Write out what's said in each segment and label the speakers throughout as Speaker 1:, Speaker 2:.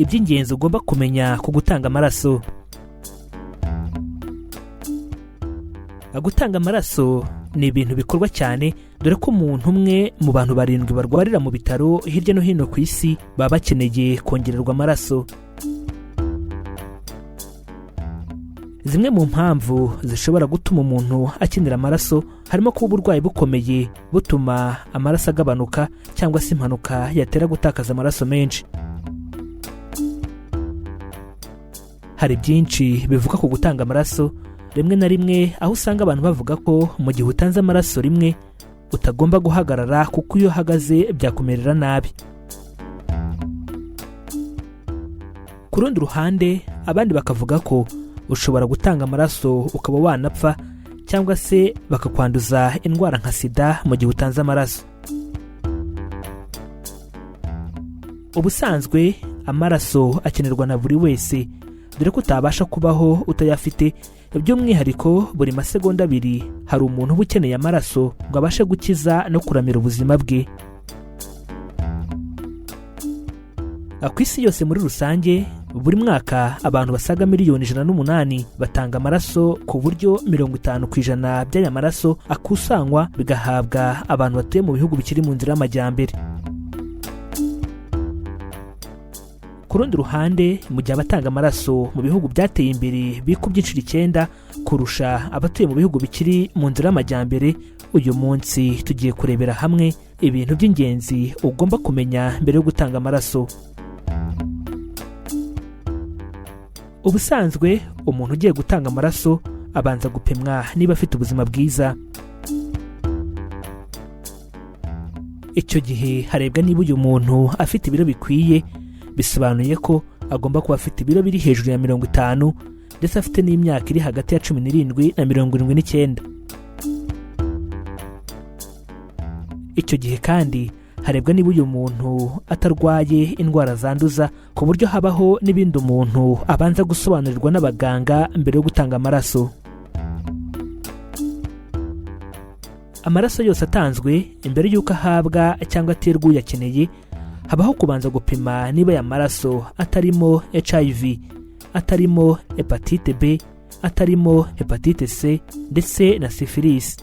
Speaker 1: iby'ingenzi ugomba kumenya ku gutanga amaraso. Gutanga amaraso ni ibintu bikorwa cyane, dore ko umuntu umwe mu bantu 7 barwarira mu bitaro hirya no hino ku isi baba bakeneye kongererwa amaraso. Zimwe mu mpamvu zishobora gutuma umuntu akenera amaraso harimo kuba uburwayi bukomeye butuma amaraso agabanuka cyangwa se impanuka yatera gutakaza amaraso menshi. Hari byinshi bivuga ku gutanga amaraso, rimwe na rimwe aho usanga abantu bavuga ko mu gihe utanze amaraso rimwe utagomba guhagarara kuko iyo uhagaze byakumerera nabi. Ku rundi ruhande abandi bakavuga ko ushobora gutanga amaraso ukaba wanapfa cyangwa se bakakwanduza indwara nka sida mu gihe utanze amaraso. Ubusanzwe amaraso akenerwa na buri wese, dore ko utabasha kubaho utayafite. By'umwihariko buri masegonda 2 hari umuntu uba ukeneye amaraso ngo abashe gukiza no kuramira ubuzima bwe. Ku isi yose muri rusange buri mwaka abantu basaga miliyoni 108 batanga amaraso, ku buryo 50% by'aya maraso akusanywa bigahabwa abantu batuye mu bihugu bikiri mu nzira y'amajyambere. Ku rundi ruhande mu gihe abatanga amaraso mu bihugu byateye imbere bikubye inshuro 9 kurusha abatuye mu bihugu bikiri mu nzira y'amajyambere, uyu munsi tugiye kurebera hamwe ibintu by'ingenzi ugomba kumenya mbere yo gutanga amaraso. Ubusanzwe umuntu ugiye gutanga amaraso abanza gupimwa niba afite ubuzima bwiza. Icyo gihe harebwa niba uyu muntu afite ibiro bikwiye, bisobanuye ko agomba kuba afite ibiro biri hejuru ya 50 ndetse afite n'imyaka iri hagati ya 17 na 79. Icyo gihe kandi harebwa niba uyu muntu atarwaye indwara zanduza, ku buryo habaho n'ibindi umuntu abanza gusobanurirwa n'abaganga mbere yo gutanga amaraso. Amaraso yose atanzwe imbere y'uko ahabwa cyangwa aterwa uyakeneye, habaho kubanza gupima niba aya maraso atarimo HIV, atarimo hepatite B, atarimo hepatite C ndetse na syphilis.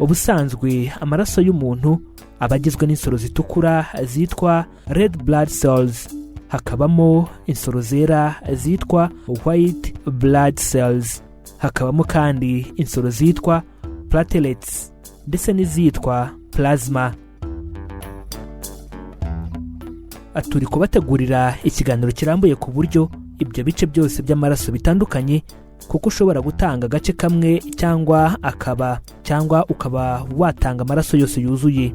Speaker 1: Ubusanzwe amaraso y'umuntu abagizwe n'insoro zitukura zitwa red blood cells, hakabamo insoro zera zitwa white blood cells, hakabamo kandi insoro zitwa platelets ndetse n'izitwa plasma. Turi kubategurira ikiganiro kirambuye ku buryo ibyo bice byose by'amaraso bitandukanye, kuko ushobora gutanga agace kamwe cyangwa ukaba watanga amaraso yose yuzuye.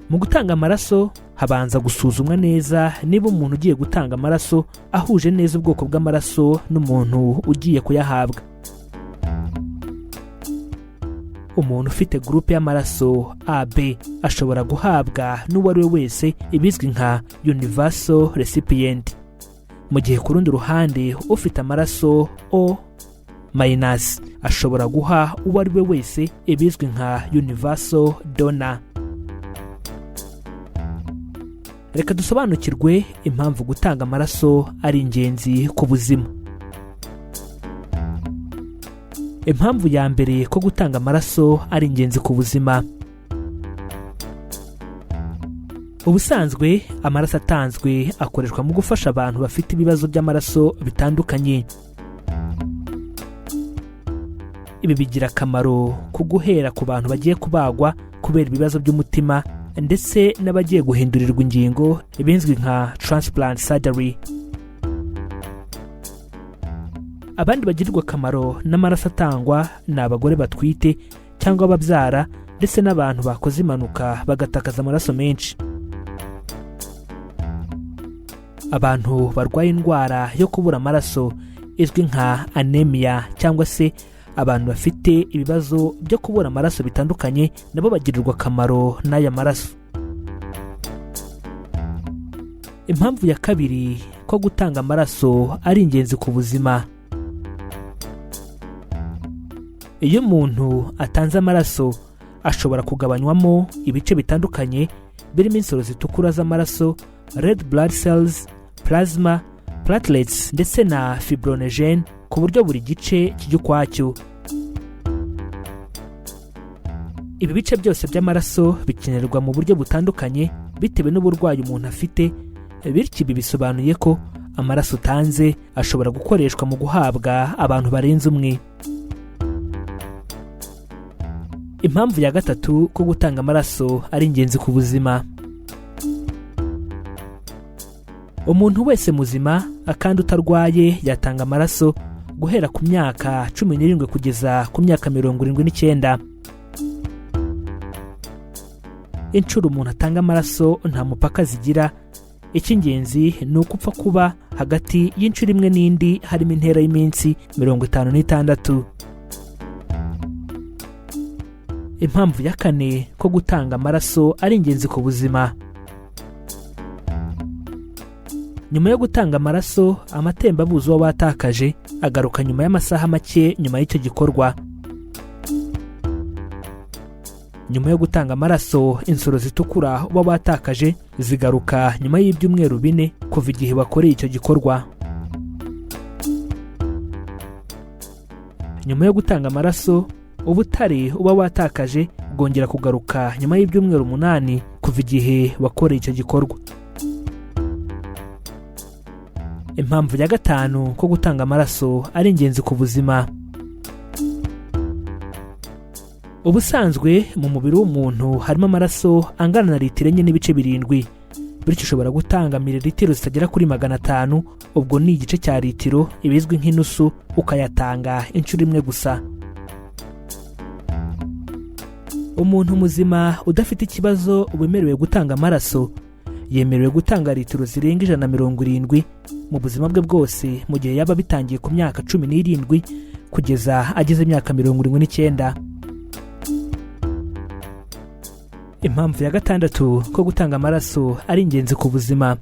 Speaker 1: Mu gutanga amaraso habanza gusuzumwa neza niba umuntu ugiye gutanga amaraso ahuje neza ubwoko bw'amaraso n'umuntu ugiye kuyahabwa. Umuntu ufite groupe y'amaraso AB ashobora guhabwa n'uwari we wese ibizwi nka universal recipient, mu gihe ku rundi ruhande ufite amaraso O- ashobora guha uwari we wese ibizwi nka universal donor. Reka dusobanukirwe impamvu gutanga amaraso ari ingenzi ku buzima. Impamvu ya mbere ko gutanga amaraso ari ingenzi ku buzima. Ubusanzwe amaraso atanzwe akoreshwa mu gufasha abantu bafite ibibazo by'amaraso bitandukanye. Ibi bigira akamaro ku guhera ku bantu bagiye kubagwa kubera ibibazo by'umutima ndetse n'abagiye guhindurirwa ingingo ibizwi nka transplant surgery. Abandi bagirirwa akamaro n'amaraso atangwa ni abagore batwite cyangwa ababyara ndetse n'abantu bakoze impanuka bagatakaza amaraso menshi. Abantu barwaye indwara yo kubura amaraso izwi nka anemia cyangwa se abantu bafite ibibazo byo kubura amaraso bitandukanye nabo bagirirwa akamaro n'aya maraso. Impamvu ya kabiri ko gutanga amaraso ari ingenzi ku buzima. Iyo umuntu atanze amaraso ashobora kugabanywamo ibice bitandukanye birimo insoro zitukura z'amaraso, red blood cells, plasma, platelets ndetse na fibrinogen, ku buryo buri gice kijya ukwacyo. Ibi bice byose by'amaraso bikenerwa mu buryo butandukanye bitewe n'uburwayi umuntu afite, bityo ibi bisobanuye ko amaraso utanze ashobora gukoreshwa mu guhabwa abantu barenze umwe. Impamvu ya gatatu ko gutanga amaraso ari ingenzi ku buzima. Umuntu wese muzima kandi utarwaye yatanga amaraso guhera ku myaka 17 kugeza ku myaka 79. Inshuro umuntu atanga amaraso nta mupaka zigira. Icy'ingenzi ni ukupfa kuba hagati y'inshuro imwe n'indi harimo intera y'iminsi 56. Impamvu ya kane ko gutanga amaraso ari ingenzi ku buzima. Nyuma yo gutanga amaraso, amatembabuzi uba watakaje agaruka nyuma y'amasaha make nyuma y'icyo gikorwa. Nyuma yo gutanga amaraso, insoro zitukura uba watakaje zigaruka nyuma y'ibyumweru 4 kuva igihe bakoreye icyo gikorwa. Nyuma yo gutanga amaraso, ubutare uba watakaje bwongera kugaruka nyuma y'ibyumweru 8 kuva igihe bakoreye icyo gikorwa. Impamvu ya gatanu ko gutanga amaraso ari ingenzi ku buzima. Ubusanzwe mu mubiri w'umuntu harimo amaraso angana na litiro 4.7, bityo ushobora gutanga mililitiro zitagera kuri 500, ubwo ni igice cya litiro ibizwi nk'inusu, ukayatanga inshuro imwe gusa. Umuntu muzima udafite ikibazo wemerewe gutanga amaraso yemerewe gutanga litiro zirenga 170 mu buzima bwe bwose, mu gihe yaba bitangiye ku myaka 17 kugeza ageze imyaka 79. Impamvu ya gatandatu ko gutanga amaraso ari ingenzi ku buzima.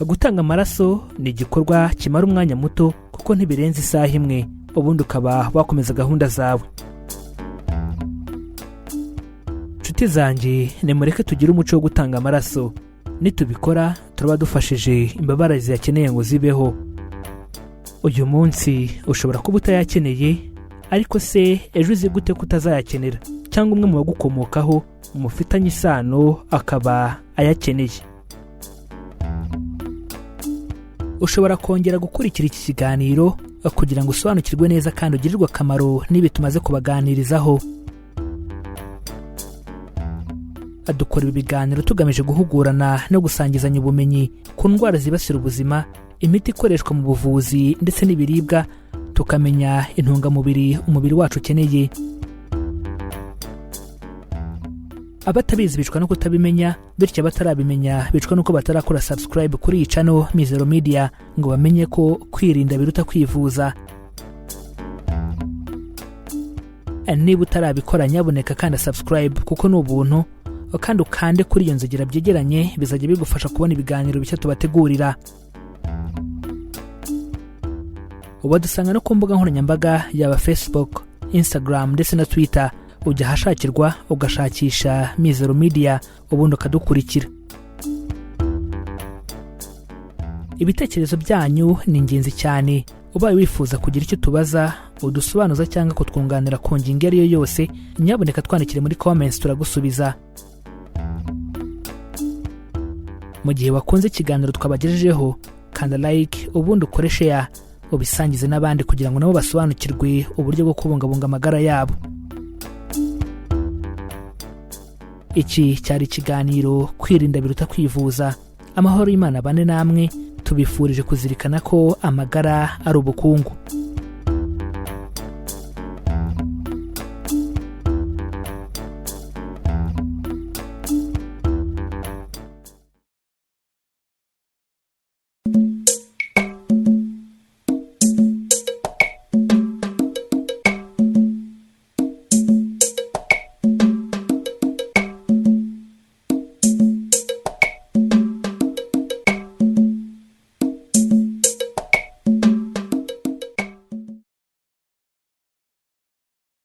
Speaker 1: Gutanga amaraso ni igikorwa kimara umwanya muto kuko ntibirenze isaha imwe, ubundi ukaba wakomeza gahunda zawe. Nshuti zanjye, nimureke tugire umuco wo gutanga amaraso. Nitubikora turaba dufashije imbabare ziyakeneye ngo zibeho. Uyu munsi ushobora kuba utayakeneye, ariko se ejo uzi gute kutazayakenera, cyangwa umwe mu bagukomokaho mufitanye isano akaba ayakeneye? Ushobora kongera gukurikira iki kiganiro kugira ngo usobanukirwe neza kandi ugirirwe akamaro n'ibi tumaze kubaganirizaho. Dukora ibi biganiro tugamije guhugurana no gusangizanya ubumenyi ku ndwara zibasira ubuzima, imiti ikoreshwa mu buvuzi ndetse n'ibiribwa, tukamenya intungamubiri umubiri wacu ukeneye. Abatabizi bicwa no kutabimenya, bityo abatarabimenya bicwa nuko batarakora subscribe kuri iyi channel Mizero Media ngo bamenye ko kwirinda biruta kwivuza. Niba utarabikora nyaboneka kandi subscribe kuko ni ubuntu, kandi ukande kuri iyo nzogera byegeranye, bizajya bigufasha kubona ibiganiro bishya tubategurira. Wadusanga no ku mbuga nkoranyambaga yaba Facebook, Instagram ndetse na Twitter. Ujya ahashakirwa ugashakisha Mizero Media, ubundi ukadukurikira. Ibitekerezo byanyu ni ingenzi cyane. Ubaye wifuza kugira icyo tubaza, udusobanuza cyangwa kutwunganira ku ngingo iyo yose, nyaboneka twandikire muri comments turagusubiza. Mu gihe wakunze ikiganiro twabagejejeho, kanda like, ubundi ukore share, ubisangize n'abandi kugira ngo nabo basobanukirwe uburyo bwo kubungabunga amagara yabo. Iki cyari ikiganiro kwirinda biruta kwivuza. Amahoro y'Imana bane namwe, tubifurije kuzirikana ko amagara ari ubukungu.